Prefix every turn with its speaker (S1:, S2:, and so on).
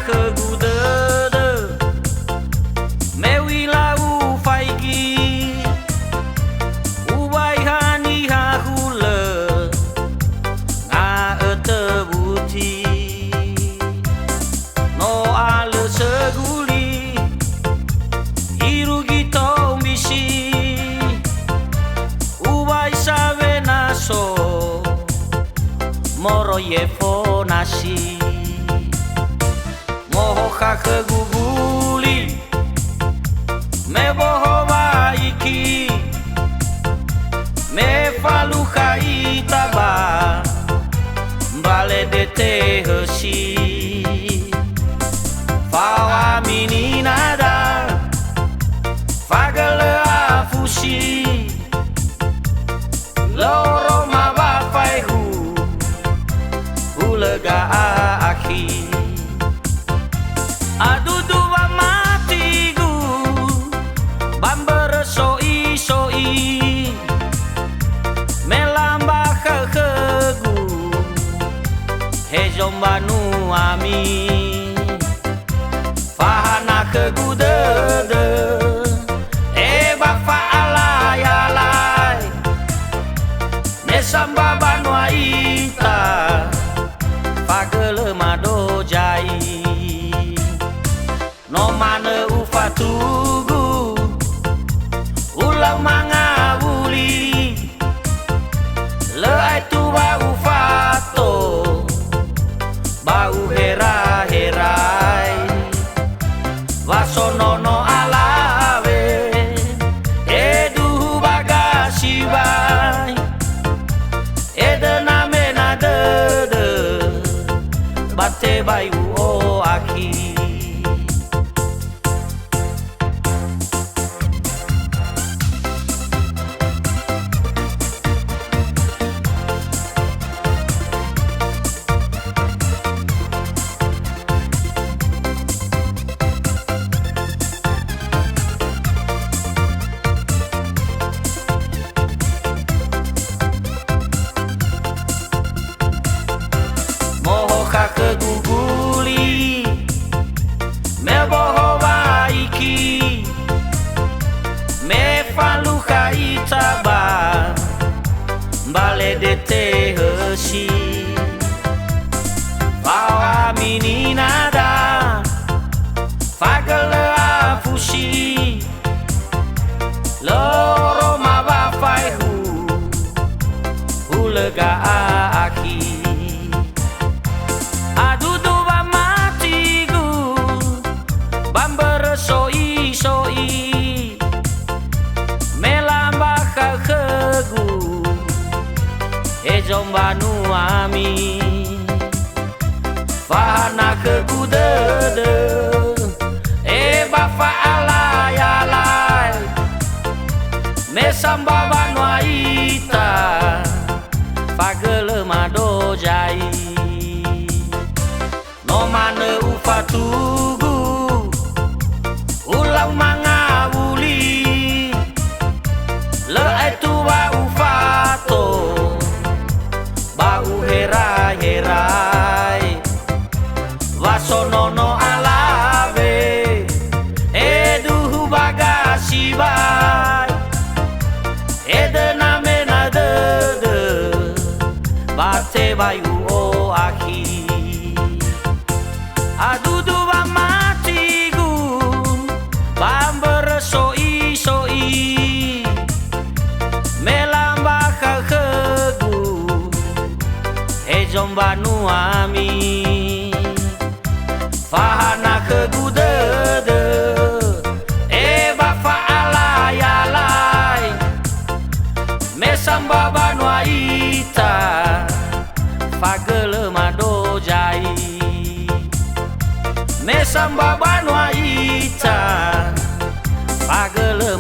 S1: khegudede mewila ufaigi ubai hani hahule nga etebuti no ale seguli irugi tombisi ubai sawe naso moro yefo nasi moho kheguguli me boho waiki me falu itaba mbale de te hesi fawa mini nada fagale afusi loro mawa faihu ulega aki adudu wa matigu bamber soi melamba khegu hejom banu ami fahana khegudede bafa alay alay nesamba banu aita pagele mado jai no mane ufatugu ulang mangawuli le aitu ba ufato bau hera herai wasonono alawe edu bagasibai edena mena dede bate bayu o aki kheguguli me boho waiki me falu itaba mbale de te hesi fawa mini nada fagale afusi loro mawa faihu ulega aki adudu wa matigu bamber soi melamba khegu ejom banu ami fahana khegudede bafa alay alay mesamba banu aita pagele mado jai no mane ufatugu ulang mangawuli le aitu wa ufato bau herai herai wasonono alawe edu bagasibai edena mena dede bate bayu o aki adudu wa matigu bamber soi melamba khegu ejom banu ami fahana khegudede bafa alay alay mesamba banu aita fagele mado jai mesamba banu aita pagele